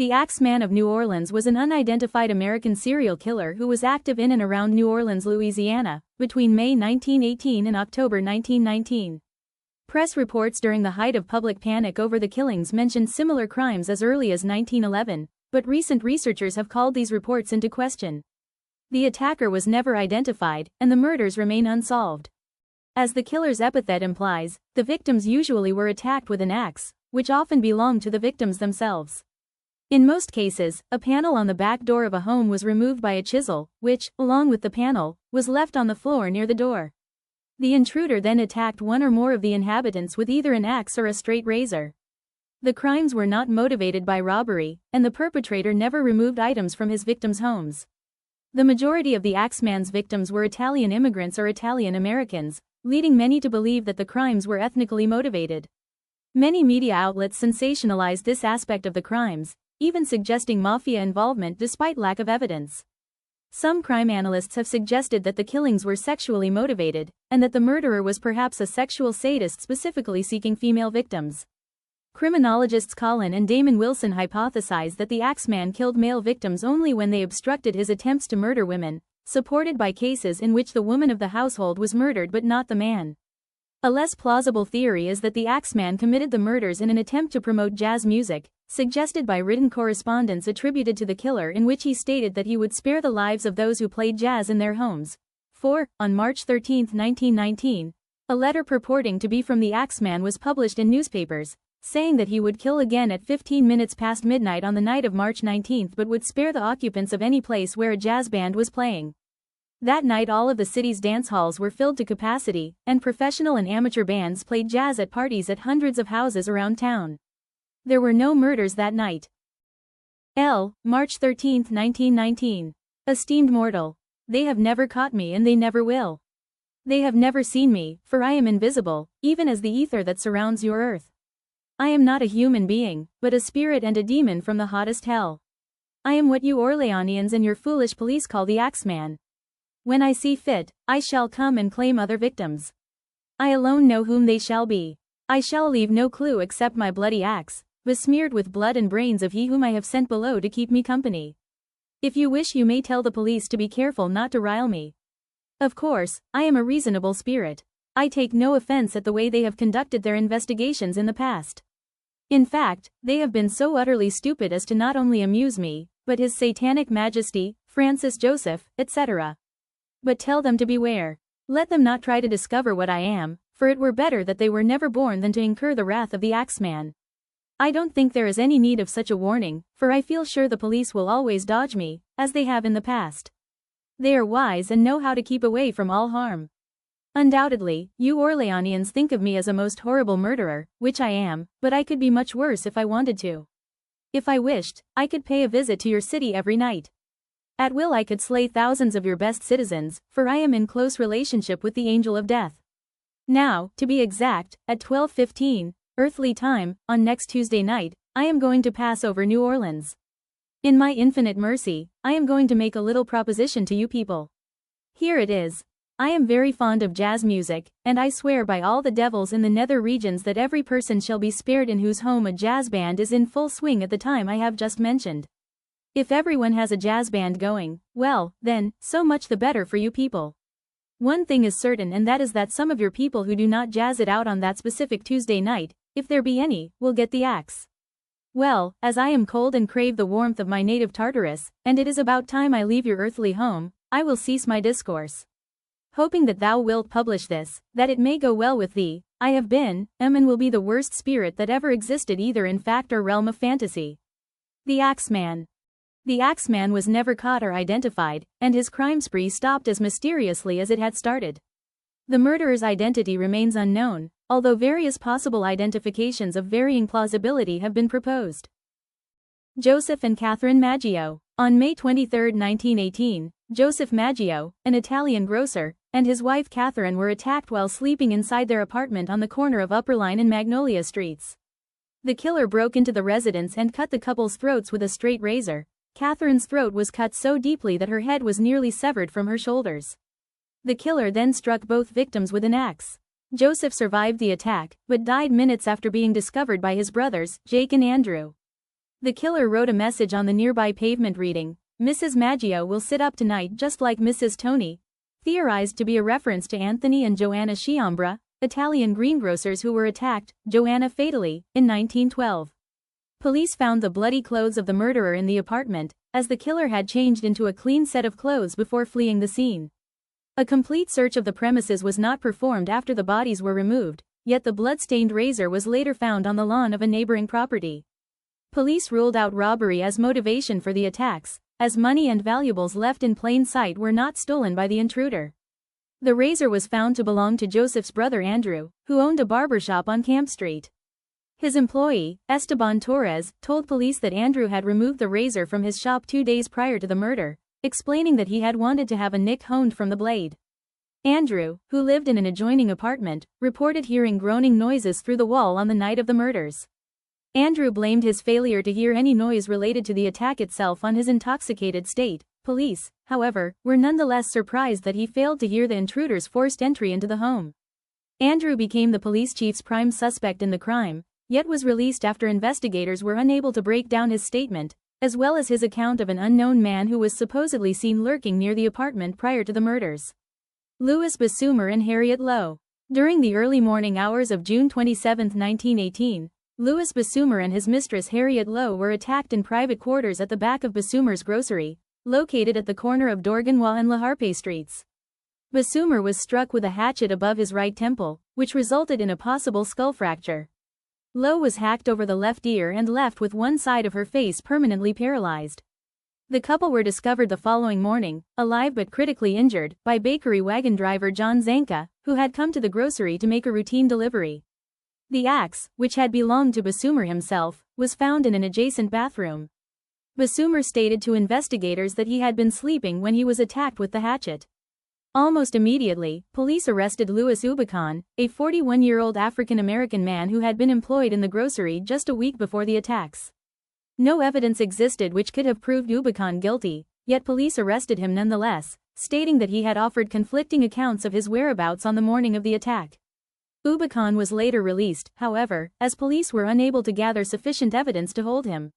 The Axeman of New Orleans was an unidentified American serial killer who was active in and around New Orleans, Louisiana, between May 1918 and October 1919. Press reports during the height of public panic over the killings mentioned similar crimes as early as 1911, but recent researchers have called these reports into question. The attacker was never identified, and the murders remain unsolved. As the killer's epithet implies, the victims usually were attacked with an axe, which often belonged to the victims themselves. In most cases, a panel on the back door of a home was removed by a chisel, which, along with the panel, was left on the floor near the door. The intruder then attacked one or more of the inhabitants with either an axe or a straight razor. The crimes were not motivated by robbery, and the perpetrator never removed items from his victims' homes. The majority of the Axeman's victims were Italian immigrants or Italian Americans, leading many to believe that the crimes were ethnically motivated. Many media outlets sensationalized this aspect of the crimes, even suggesting mafia involvement despite lack of evidence. Some crime analysts have suggested that the killings were sexually motivated, and that the murderer was perhaps a sexual sadist specifically seeking female victims. Criminologists Colin and Damon Wilson hypothesize that the Axeman killed male victims only when they obstructed his attempts to murder women, supported by cases in which the woman of the household was murdered but not the man. A less plausible theory is that the Axeman committed the murders in an attempt to promote jazz music, suggested by written correspondence attributed to the killer in which he stated that he would spare the lives of those who played jazz in their homes. On March 13, 1919, a letter purporting to be from the Axeman was published in newspapers, saying that he would kill again at 15 minutes past midnight on the night of March 19 but would spare the occupants of any place where a jazz band was playing. That night all of the city's dance halls were filled to capacity, and professional and amateur bands played jazz at parties at hundreds of houses around town. There were no murders that night. March 13, 1919. Esteemed mortal. They have never caught me and they never will. They have never seen me, for I am invisible, even as the ether that surrounds your earth. I am not a human being, but a spirit and a demon from the hottest hell. I am what you Orleanians and your foolish police call the Axeman. When I see fit, I shall come and claim other victims. I alone know whom they shall be. I shall leave no clue except my bloody axe, besmeared with blood and brains of he whom I have sent below to keep me company. If you wish you may tell the police to be careful not to rile me. Of course, I am a reasonable spirit. I take no offense at the way they have conducted their investigations in the past. In fact, they have been so utterly stupid as to not only amuse me, but His Satanic Majesty, Francis Joseph, etc. But tell them to beware. Let them not try to discover what I am, for it were better that they were never born than to incur the wrath of the Axeman. I don't think there is any need of such a warning, for I feel sure the police will always dodge me, as they have in the past. They are wise and know how to keep away from all harm. Undoubtedly, you Orleanians think of me as a most horrible murderer, which I am, but I could be much worse if I wanted to. If I wished, I could pay a visit to your city every night. At will I could slay thousands of your best citizens, for I am in close relationship with the angel of death. Now, to be exact, at 12:15, earthly time, on next Tuesday night, I am going to pass over New Orleans. In my infinite mercy, I am going to make a little proposition to you people. Here it is. I am very fond of jazz music, and I swear by all the devils in the nether regions that every person shall be spared in whose home a jazz band is in full swing at the time I have just mentioned. If everyone has a jazz band going, well, then, so much the better for you people. One thing is certain, and that is that some of your people who do not jazz it out on that specific Tuesday night, if there be any, will get the axe. Well, as I am cold and crave the warmth of my native Tartarus, and it is about time I leave your earthly home, I will cease my discourse. Hoping that thou wilt publish this, that it may go well with thee, I have been, am and will be the worst spirit that ever existed either in fact or realm of fantasy. The Axeman. The Axeman was never caught or identified, and his crime spree stopped as mysteriously as it had started. The murderer's identity remains unknown, although various possible identifications of varying plausibility have been proposed. Joseph and Catherine Maggio. On May 23, 1918, Joseph Maggio, an Italian grocer, and his wife Catherine were attacked while sleeping inside their apartment on the corner of Upper Line and Magnolia Streets. The killer broke into the residence and cut the couple's throats with a straight razor. Catherine's throat was cut so deeply that her head was nearly severed from her shoulders. The killer then struck both victims with an axe. Joseph survived the attack, but died minutes after being discovered by his brothers, Jake and Andrew. The killer wrote a message on the nearby pavement reading, "Mrs. Maggio will sit up tonight just like Mrs. Tony," theorized to be a reference to Anthony and Joanna Sciambra, Italian greengrocers who were attacked, Joanna fatally, in 1912. Police found the bloody clothes of the murderer in the apartment, as the killer had changed into a clean set of clothes before fleeing the scene. A complete search of the premises was not performed after the bodies were removed, yet the blood-stained razor was later found on the lawn of a neighboring property. Police ruled out robbery as motivation for the attacks, as money and valuables left in plain sight were not stolen by the intruder. The razor was found to belong to Joseph's brother Andrew, who owned a barbershop on Camp Street. His employee, Esteban Torres, told police that Andrew had removed the razor from his shop 2 days prior to the murder, explaining that he had wanted to have a nick honed from the blade. Andrew, who lived in an adjoining apartment, reported hearing groaning noises through the wall on the night of the murders. Andrew blamed his failure to hear any noise related to the attack itself on his intoxicated state. Police, however, were nonetheless surprised that he failed to hear the intruder's forced entry into the home. Andrew became the police chief's prime suspect in the crime, yet was released after investigators were unable to break down his statement, as well as his account of an unknown man who was supposedly seen lurking near the apartment prior to the murders. Louis Bassumer and Harriet Lowe. During the early morning hours of June 27, 1918, Louis Bassumer and his mistress Harriet Lowe were attacked in private quarters at the back of Bassumer's grocery, located at the corner of Dorganois and La Harpe Streets. Bassumer was struck with a hatchet above his right temple, which resulted in a possible skull fracture. Lowe was hacked over the left ear and left with one side of her face permanently paralyzed. The couple were discovered the following morning, alive but critically injured, by bakery wagon driver John Zanka, who had come to the grocery to make a routine delivery. The axe, which had belonged to Bassumer himself, was found in an adjacent bathroom. Bassumer stated to investigators that he had been sleeping when he was attacked with the hatchet. Almost immediately, police arrested Louis Ubacan, a 41-year-old African-American man who had been employed in the grocery just a week before the attacks. No evidence existed which could have proved Ubacan guilty, yet police arrested him nonetheless, stating that he had offered conflicting accounts of his whereabouts on the morning of the attack. Ubacan was later released, however, as police were unable to gather sufficient evidence to hold him.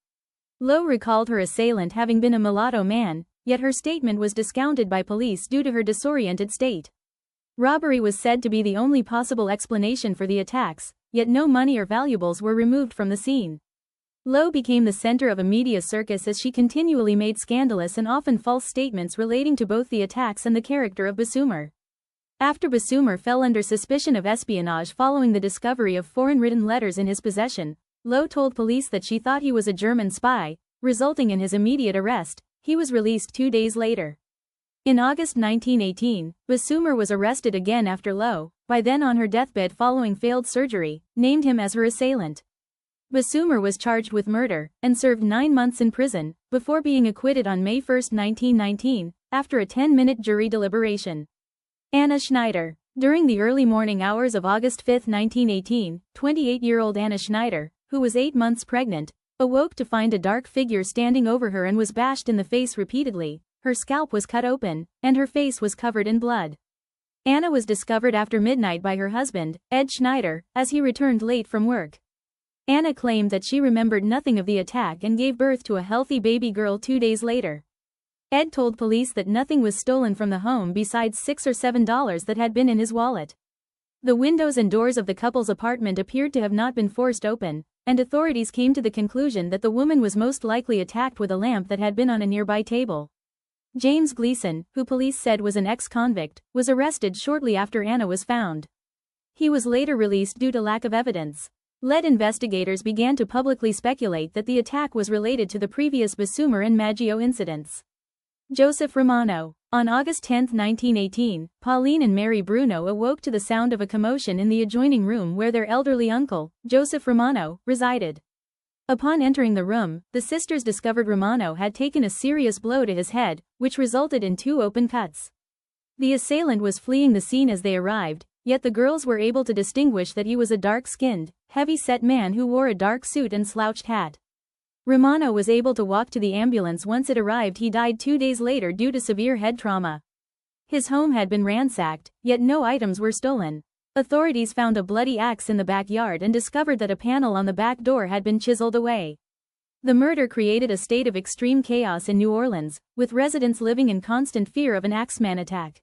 Lowe recalled her assailant having been a mulatto man, yet her statement was discounted by police due to her disoriented state. Robbery was said to be the only possible explanation for the attacks, yet no money or valuables were removed from the scene. Lowe became the center of a media circus as she continually made scandalous and often false statements relating to both the attacks and the character of Bassumer. After Bassumer fell under suspicion of espionage following the discovery of foreign written letters in his possession, Lowe told police that she thought he was a German spy, resulting in his immediate arrest. He was released 2 days later. In August 1918, Bassumer was arrested again after Lowe, by then on her deathbed following failed surgery, named him as her assailant. Bassumer was charged with murder, and served 9 months in prison, before being acquitted on May 1, 1919, after a 10-minute jury deliberation. Anna Schneider. During the early morning hours of August 5, 1918, 28-year-old Anna Schneider, who was 8 months pregnant, awoke to find a dark figure standing over her and was bashed in the face repeatedly. Her scalp was cut open, and her face was covered in blood. Anna was discovered after midnight by her husband, Ed Schneider, as he returned late from work. Anna claimed that she remembered nothing of the attack and gave birth to a healthy baby girl 2 days later. Ed told police that nothing was stolen from the home besides $6 or $7 that had been in his wallet. The windows and doors of the couple's apartment appeared to have not been forced open, and authorities came to the conclusion that the woman was most likely attacked with a lamp that had been on a nearby table. James Gleason, who police said was an ex-convict, was arrested shortly after Anna was found. He was later released due to lack of evidence. Investigators began to publicly speculate that the attack was related to the previous Bassumer and Maggio incidents. Joseph Romano. On August 10, 1918, Pauline and Mary Bruno awoke to the sound of a commotion in the adjoining room where their elderly uncle, Joseph Romano, resided. Upon entering the room, the sisters discovered Romano had taken a serious blow to his head, which resulted in 2 open cuts. The assailant was fleeing the scene as they arrived, yet the girls were able to distinguish that he was a dark-skinned, heavy-set man who wore a dark suit and slouched hat. Romano was able to walk to the ambulance once it arrived. He died 2 days later due to severe head trauma. His home had been ransacked, yet no items were stolen. Authorities found a bloody axe in the backyard and discovered that a panel on the back door had been chiseled away. The murder created a state of extreme chaos in New Orleans, with residents living in constant fear of an Axeman attack.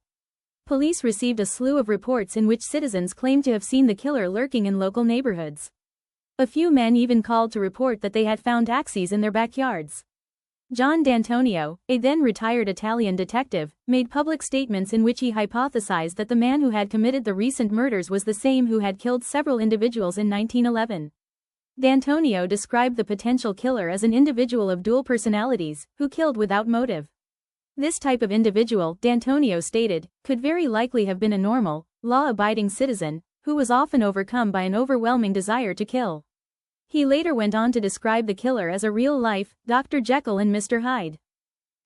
Police received a slew of reports in which citizens claimed to have seen the killer lurking in local neighborhoods. A few men even called to report that they had found axes in their backyards. John D'Antonio, a then-retired Italian detective, made public statements in which he hypothesized that the man who had committed the recent murders was the same who had killed several individuals in 1911. D'Antonio described the potential killer as an individual of dual personalities, who killed without motive. This type of individual, D'Antonio stated, could very likely have been a normal, law-abiding citizen, who was often overcome by an overwhelming desire to kill. He later went on to describe the killer as a real-life Dr. Jekyll and Mr. Hyde.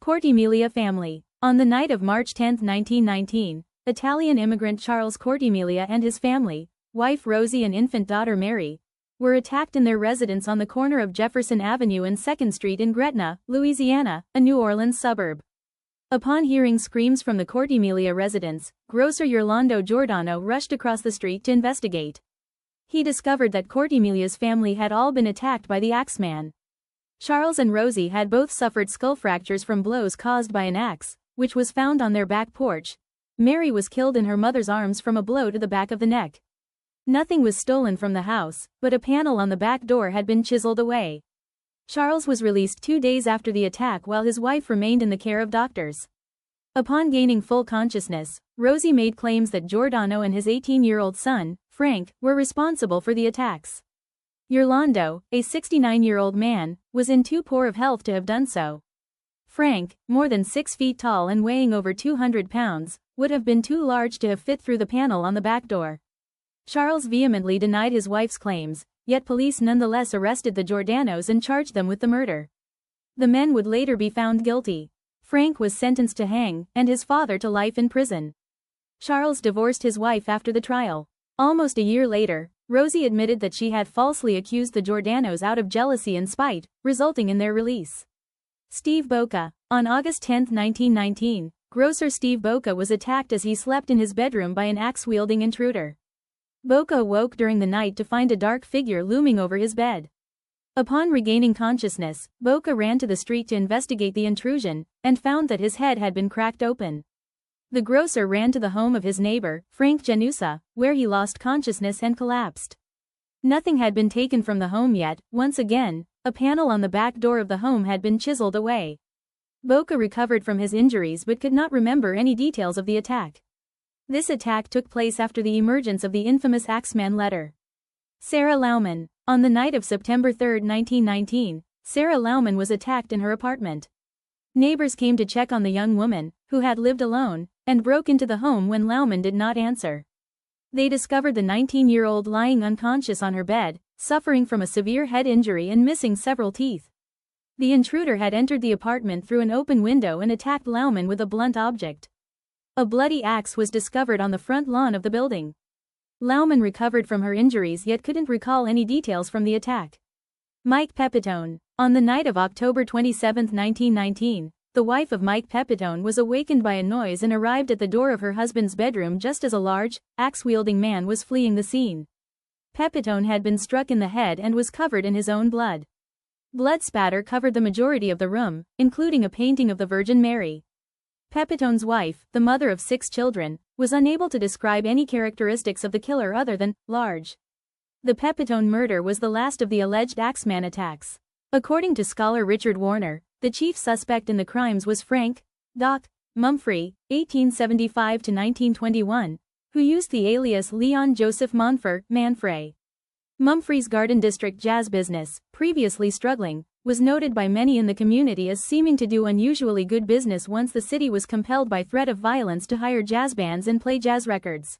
Cortimilia family. On the night of March 10, 1919, Italian immigrant Charles Cortimilia and his family, wife Rosie and infant daughter Mary, were attacked in their residence on the corner of Jefferson Avenue and 2nd Street in Gretna, Louisiana, a New Orleans suburb. Upon hearing screams from the Cortimilia residence, grocer Orlando Giordano rushed across the street to investigate. He discovered that Cortimilia's family had all been attacked by the Axeman. Charles and Rosie had both suffered skull fractures from blows caused by an axe, which was found on their back porch. Mary was killed in her mother's arms from a blow to the back of the neck. Nothing was stolen from the house, but a panel on the back door had been chiseled away. Charles was released 2 days after the attack while his wife remained in the care of doctors. Upon gaining full consciousness, Rosie made claims that Giordano and his 18-year-old son, Frank, were responsible for the attacks. Orlando, a 69-year-old man, was in too poor of health to have done so. Frank, more than 6 feet tall and weighing over 200 pounds, would have been too large to have fit through the panel on the back door. Charles vehemently denied his wife's claims, yet police nonetheless arrested the Giordanos and charged them with the murder. The men would later be found guilty. Frank was sentenced to hang, and his father to life in prison. Charles divorced his wife after the trial. Almost a year later, Rosie admitted that she had falsely accused the Giordanos out of jealousy and spite, resulting in their release. Steve Boca. On August 10, 1919, grocer Steve Boca was attacked as he slept in his bedroom by an axe-wielding intruder. Boca awoke during the night to find a dark figure looming over his bed. Upon regaining consciousness, Boca ran to the street to investigate the intrusion, and found that his head had been cracked open. The grocer ran to the home of his neighbor, Frank Janusa, where he lost consciousness and collapsed. Nothing had been taken from the home yet. Once again, a panel on the back door of the home had been chiseled away. Boca recovered from his injuries but could not remember any details of the attack. This attack took place after the emergence of the infamous Axeman letter. Sarah Lauman. On the night of September 3, 1919, Sarah Lauman was attacked in her apartment. Neighbors came to check on the young woman, who had lived alone, and broke into the home when Lauman did not answer. They discovered the 19-year-old lying unconscious on her bed, suffering from a severe head injury and missing several teeth. The intruder had entered the apartment through an open window and attacked Lauman with a blunt object. A bloody axe was discovered on the front lawn of the building. Lauman recovered from her injuries yet couldn't recall any details from the attack. Mike Pepitone. On the night of October 27, 1919, the wife of Mike Pepitone was awakened by a noise and arrived at the door of her husband's bedroom just as a large, axe-wielding man was fleeing the scene. Pepitone had been struck in the head and was covered in his own blood. Blood spatter covered the majority of the room, including a painting of the Virgin Mary. Pepitone's wife, the mother of 6 children, was unable to describe any characteristics of the killer other than large. The Pepitone murder was the last of the alleged Axeman attacks. According to scholar Richard Warner, the chief suspect in the crimes was Frank Doc Mumphrey, 1875 to 1921, who used the alias Leon Joseph Monfort Manfrey. Mumphrey's Garden District jazz business, previously struggling, was noted by many in the community as seeming to do unusually good business once the city was compelled by threat of violence to hire jazz bands and play jazz records.